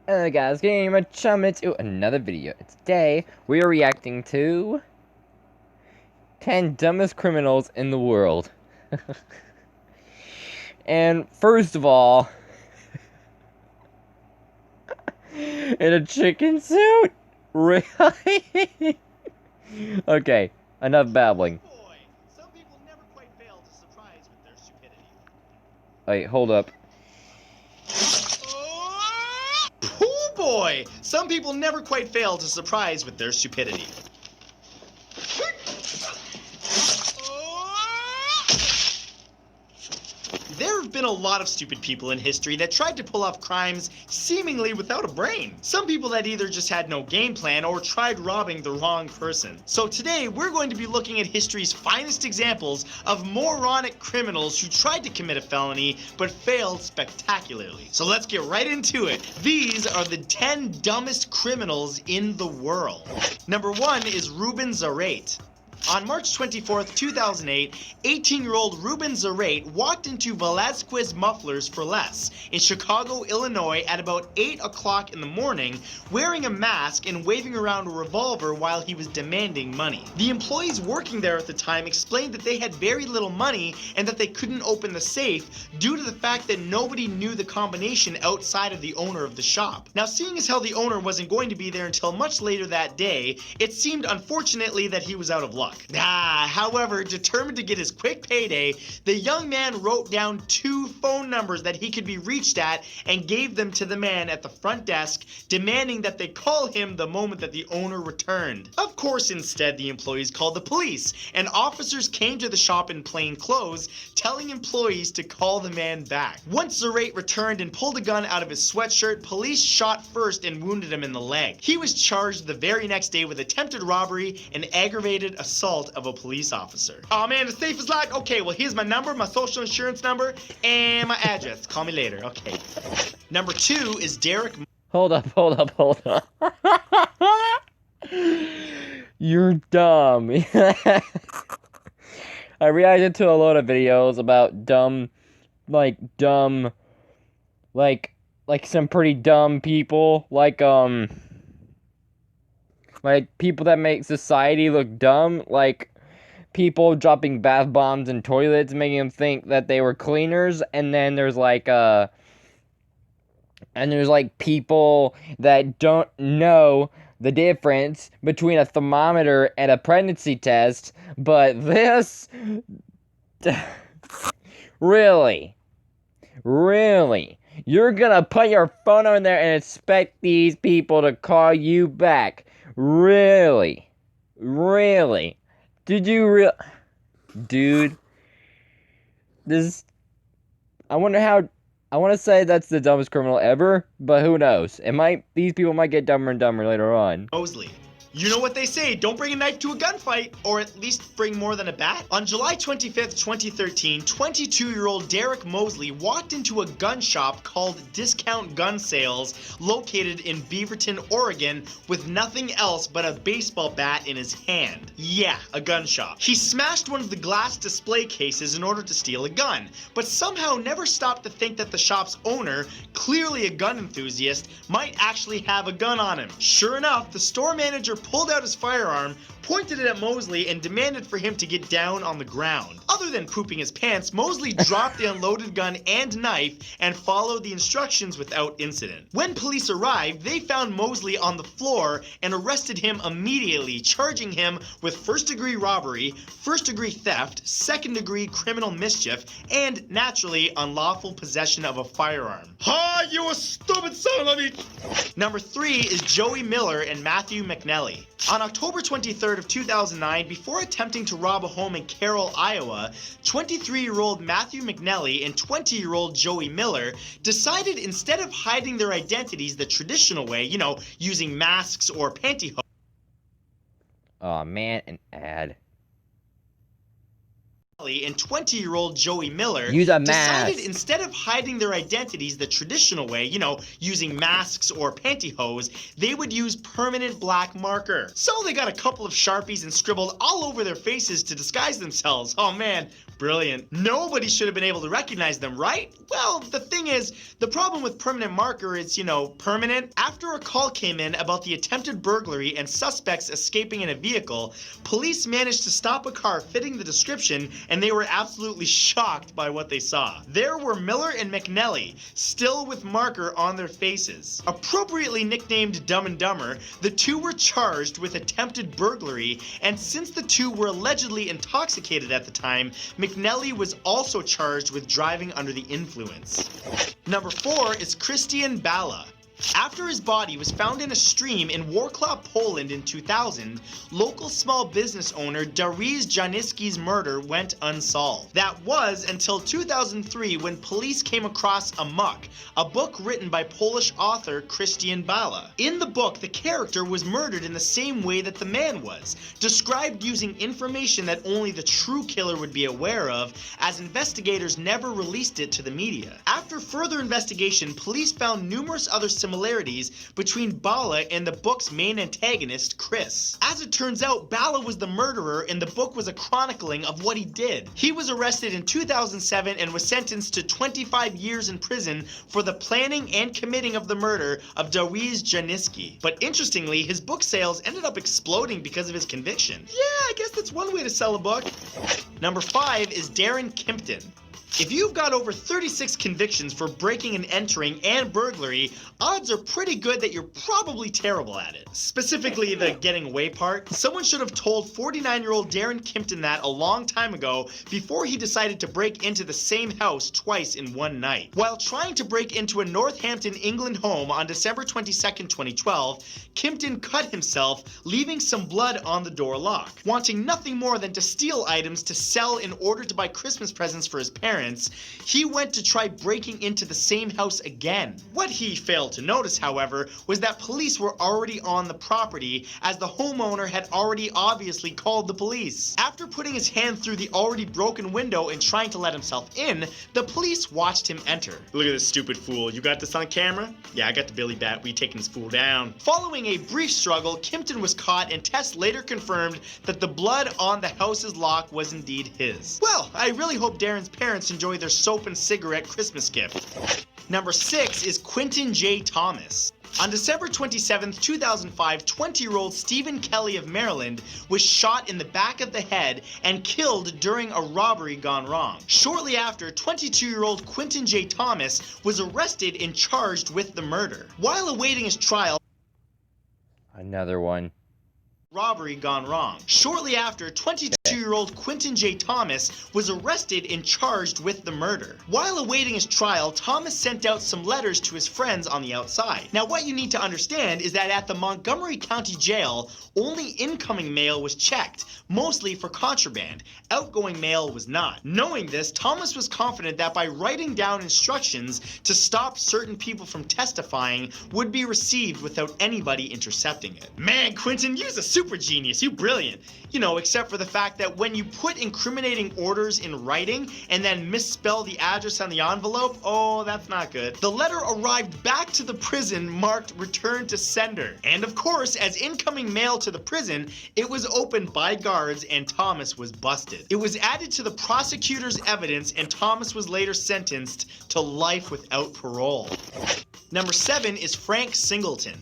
Hello guys, GatorGamer CHOMPING to another video. Today, we are reacting to 10 dumbest criminals in the world. And first of all, in a chicken suit? Really? Okay, enough babbling. Some people never quite fail to surprise with their stupidity. Wait, hold up. Oh boy! Some people never quite fail to surprise with their stupidity. There have been a lot of stupid people in history that tried to pull off crimes seemingly without a brain. Some people that either just had no game plan or tried robbing the wrong person. So today we're going to be looking at history's finest examples of moronic criminals who tried to commit a felony but failed spectacularly. So let's get right into it. These are the 10 dumbest criminals in the world. Number 1 is Ruben Zarate. On March 24, 2008, 18-year-old Ruben Zarate walked into Velasquez Mufflers for Less in Chicago, Illinois at about 8 o'clock in the morning, wearing a mask and waving around a revolver while he was demanding money. The employees working there at the time explained that they had very little money and that they couldn't open the safe due to the fact that nobody knew the combination outside of the owner of the shop. Now, seeing as how the owner wasn't going to be there until much later that day, it seemed unfortunately that he was out of luck. However, determined to get his quick payday, the young man wrote down 2 phone numbers that he could be reached at and gave them to the man at the front desk, demanding that they call him the moment that the owner returned. Of course, instead, the employees called the police, and officers came to the shop in plain clothes, telling employees to call the man back. Once Zarate returned and pulled a gun out of his sweatshirt, police shot first and wounded him in the leg. He was charged the very next day with attempted robbery and aggravated assault of a police officer. Oh man, the safe is locked. Okay, well here's my number, my social insurance number, and my address. Call me later. Okay. Number 2 is Derek. Hold up. You're dumb. I reacted to a lot of videos about dumb, like some pretty dumb people, like people that make society look dumb, like people dropping bath bombs in toilets, making them think that they were cleaners, and then there's people that don't know the difference between a thermometer and a pregnancy test, but this... Really? You're gonna put your phone on there and expect these people to call you back? Really? Did you Dude, I want to say that's the dumbest criminal ever, but who knows? These people might get dumber and dumber later on. Mosley. You know what they say, don't bring a knife to a gunfight, or at least bring more than a bat. On July 25th, 2013, 22-year-old Derek Mosley walked into a gun shop called Discount Gun Sales, located in Beaverton, Oregon, with nothing else but a baseball bat in his hand. Yeah, a gun shop. He smashed one of the glass display cases in order to steal a gun, but somehow never stopped to think that the shop's owner, clearly a gun enthusiast, might actually have a gun on him. Sure enough, the store manager pulled out his firearm, pointed it at Mosley, and demanded for him to get down on the ground. Other than pooping his pants, Mosley dropped the unloaded gun and knife and followed the instructions without incident. When police arrived, they found Mosley on the floor and arrested him immediately, charging him with first-degree robbery, first-degree theft, second-degree criminal mischief, and, naturally, unlawful possession of a firearm. Ha! You a stupid son of a... Number 3 is Joey Miller and Matthew McNelly. On October 23rd of 2009, before attempting to rob a home in Carroll, Iowa, 23-year-old Matthew McNelly and 20-year-old Joey Miller decided instead of hiding their identities the traditional way, using masks or pantyhose. Aw, man, an ad. and 20-year-old Joey Miller Use a decided mask. instead of hiding their identities the traditional way, using masks or pantyhose, they would use permanent black marker. So they got a couple of Sharpies and scribbled all over their faces to disguise themselves. Oh man, brilliant. Nobody should have been able to recognize them, right? Well, the thing is, the problem with permanent marker is, permanent. After a call came in about the attempted burglary and suspects escaping in a vehicle, police managed to stop a car fitting the description, and they were absolutely shocked by what they saw. There were Miller and McNelly, still with marker on their faces. Appropriately nicknamed Dumb and Dumber, the two were charged with attempted burglary, and since the two were allegedly intoxicated at the time, McNelly was also charged with driving under the influence. Number 4 is Christian Bala. After his body was found in a stream in Wrocław, Poland in 2000, local small business owner Dariusz Janicki's murder went unsolved. That was until 2003 when police came across Amok, a book written by Polish author Christian Bala. In the book, the character was murdered in the same way that the man was, described using information that only the true killer would be aware of, as investigators never released it to the media. After further investigation, police found numerous other similarities between Bala and the book's main antagonist, Chris. As it turns out, Bala was the murderer and the book was a chronicling of what he did. He was arrested in 2007 and was sentenced to 25 years in prison for the planning and committing of the murder of Dariusz Janicki. But interestingly, his book sales ended up exploding because of his conviction. Yeah, I guess that's one way to sell a book. Number 5 is Darren Kimpton. If you've got over 36 convictions for breaking and entering and burglary, odds are pretty good that you're probably terrible at it. Specifically the getting away part. Someone should have told 49-year-old Darren Kimpton that a long time ago before he decided to break into the same house twice in one night. While trying to break into a Northampton, England home on December 22nd, 2012, Kimpton cut himself, leaving some blood on the door lock. Wanting nothing more than to steal items to sell in order to buy Christmas presents for his parents, he went to try breaking into the same house again. What he failed to notice, however, was that police were already on the property, as the homeowner had already obviously called the police. After putting his hand through the already broken window and trying to let himself in, the police watched him enter. Look at this stupid fool. You got this on camera? Yeah, I got the Billy Bat. We taking this fool down. Following a brief struggle, Kimpton was caught, and tests later confirmed that the blood on the house's lock was indeed his. Well, I really hope Darren's parents enjoy their soap and cigarette Christmas gift. Number 6 is Quentin J. Thomas. On December 27, 2005, 20-year-old Stephen Kelly of Maryland was shot in the back of the head and killed during a robbery gone wrong. Shortly after, 22-year-old Quentin J. Thomas was arrested and charged with the murder. While awaiting his trial, Another one. robbery gone wrong. Shortly after, 22-year-old Quentin J. Thomas was arrested and charged with the murder. While awaiting his trial, Thomas sent out some letters to his friends on the outside. Now, what you need to understand is that at the Montgomery County Jail, only incoming mail was checked, mostly for contraband. Outgoing mail was not. Knowing this, Thomas was confident that by writing down instructions to stop certain people from testifying would be received without anybody intercepting it. Man, Quentin, you're a super genius. You brilliant. Except for the fact that when you put incriminating orders in writing and then misspell the address on the envelope, oh, that's not good. The letter arrived back to the prison marked return to sender. And of course, as incoming mail to the prison, it was opened by guards and Thomas was busted. It was added to the prosecutor's evidence and Thomas was later sentenced to life without parole. Number 7 is Frank Singleton.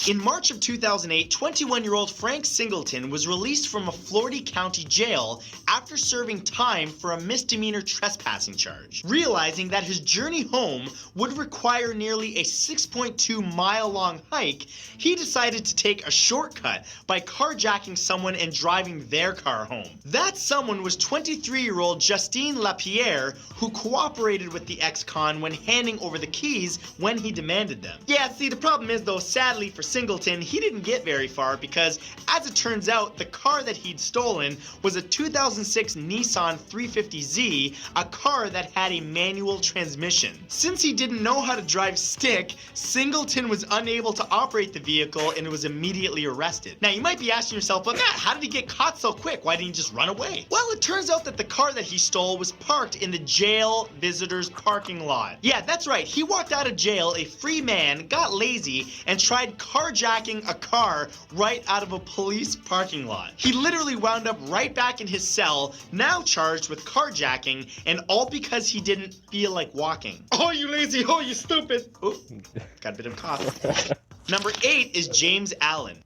In March of 2008, 21-year-old Frank Singleton was released from a Florida County jail after serving time for a misdemeanor trespassing charge. Realizing that his journey home would require nearly a 6.2-mile-long hike, he decided to take a shortcut by carjacking someone and driving their car home. That someone was 23-year-old Justine Lapierre, who cooperated with the ex-con when handing over the keys when he demanded them. Yeah, see, the problem is though, sadly for Singleton, he didn't get very far because, as it turns out, the car that he'd stolen was a 2006 Nissan 350Z, a car that had a manual transmission. Since he didn't know how to drive stick, Singleton was unable to operate the vehicle and was immediately arrested. Now, you might be asking yourself, but Matt, how did he get caught so quick? Why didn't he just run away? Well, it turns out that the car that he stole was parked in the jail visitors parking lot. Yeah, that's right. He walked out of jail a free man, got lazy, and tried carjacking a car right out of a police parking lot. He literally wound up right back in his cell, now charged with carjacking, and all because he didn't feel like walking. Oh, you lazy, oh, you stupid. Oh, got a bit of cough. Number 8 is James Allen.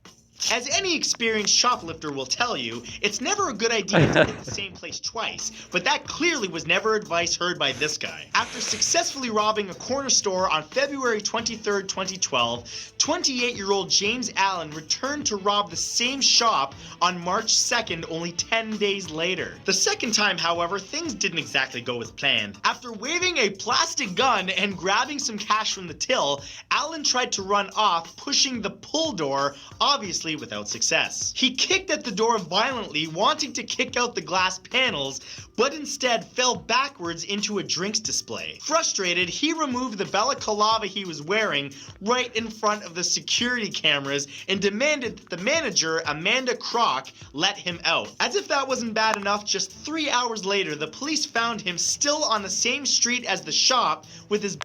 As any experienced shoplifter will tell you, it's never a good idea to hit the same place twice, but that clearly was never advice heard by this guy. After successfully robbing a corner store on February 23, 2012, 28-year-old James Allen returned to rob the same shop on March 2nd, only 10 days later. The second time, however, things didn't exactly go as planned. After waving a plastic gun and grabbing some cash from the till, Allen tried to run off, pushing the pull door, obviously without success. He kicked at the door violently, wanting to kick out the glass panels, but instead fell backwards into a drinks display. Frustrated, he removed the balaclava he was wearing right in front of the security cameras and demanded that the manager, Amanda Kroc, let him out. As if that wasn't bad enough, just 3 hours later, the police found him still on the same street as the shop with his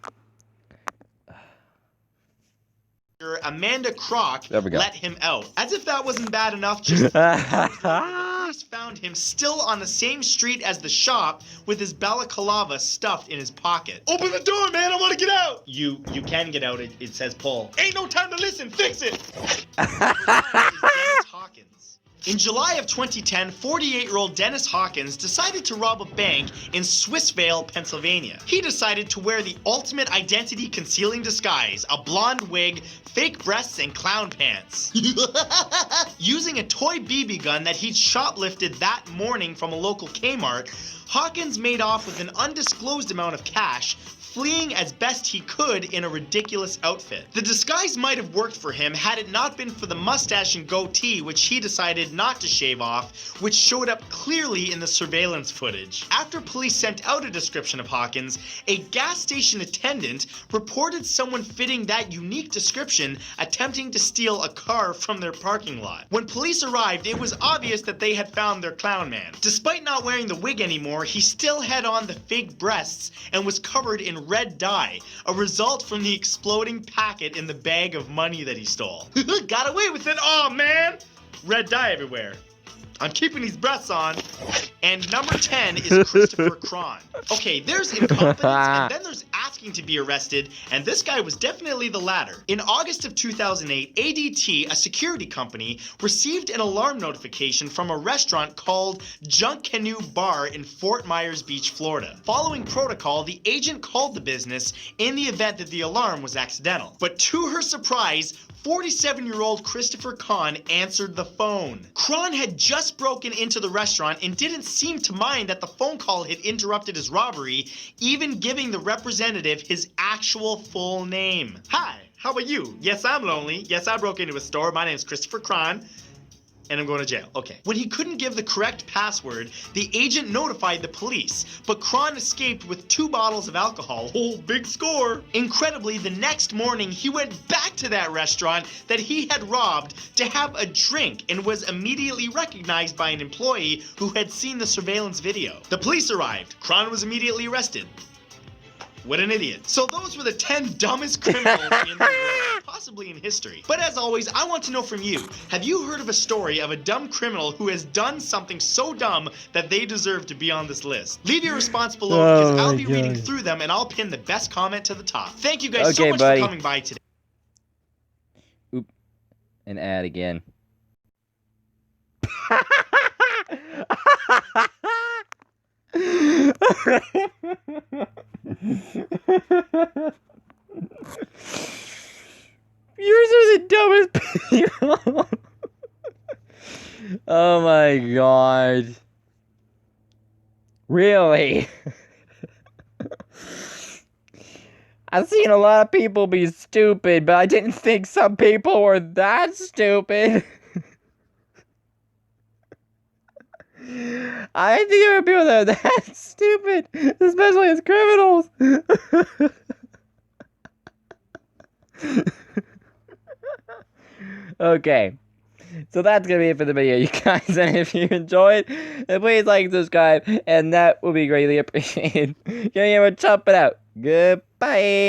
Amanda Kroc let him out. As if that wasn't bad enough, just police found him still on the same street as the shop with his balaclava stuffed in his pocket. Open the door, man, I want to get out! You can get out, it says pull. Ain't no time to listen, fix it! Dennis Hawkins. In July of 2010, 48-year-old Dennis Hawkins decided to rob a bank in Swissvale, Pennsylvania. He decided to wear the ultimate identity-concealing disguise, a blonde wig, fake breasts, and clown pants. Using a toy BB gun that he'd shoplifted that morning from a local Kmart, Hawkins made off with an undisclosed amount of cash, fleeing as best he could in a ridiculous outfit. The disguise might have worked for him had it not been for the mustache and goatee, which he decided not to shave off, which showed up clearly in the surveillance footage. After police sent out a description of Hawkins, a gas station attendant reported someone fitting that unique description attempting to steal a car from their parking lot. When police arrived, it was obvious that they had found their clown man. Despite not wearing the wig anymore, he still had on the fake breasts and was covered in red dye, a result from the exploding packet in the bag of money that he stole. Got away with it, oh man! Red dye everywhere. I'm keeping these breasts on. And number 10 is Christopher Cron. Okay, there's incompetence and then there's asking to be arrested, and this guy was definitely the latter. In August of 2008, ADT, a security company, received an alarm notification from a restaurant called Junk Canoe Bar in Fort Myers Beach, Florida. Following protocol, the agent called the business in the event that the alarm was accidental. But to her surprise, 47-year-old Christopher Cron answered the phone. Cron had just broken into the restaurant and didn't seem to mind that the phone call had interrupted his robbery, even giving the representative his actual full name. Hi, how about you? Yes, I'm lonely. Yes, I broke into a store. My name's Christopher Cron, and I'm going to jail. Okay. When he couldn't give the correct password, the agent notified the police, but Cron escaped with 2 bottles of alcohol. Oh, big score. Incredibly, the next morning, he went back to that restaurant that he had robbed to have a drink and was immediately recognized by an employee who had seen the surveillance video. The police arrived. Cron was immediately arrested. What an idiot. So those were the 10 dumbest criminals in the world, possibly in history. But as always, I want to know from you, have you heard of a story of a dumb criminal who has done something so dumb that they deserve to be on this list? Leave your response below because I'll be reading through them and I'll pin the best comment to the top. Thank you guys so much for coming by today. Oop. An ad again. Yours are the dumbest people. Oh my god. Really? I've seen a lot of people be stupid, but I didn't think some people were that stupid. I didn't think there were people that are that stupid, especially as criminals. Okay, so that's gonna be it for the video, you guys. And if you enjoyed, then please like and subscribe, and that would be greatly appreciated. GatorGamer, chomp it out. Goodbye.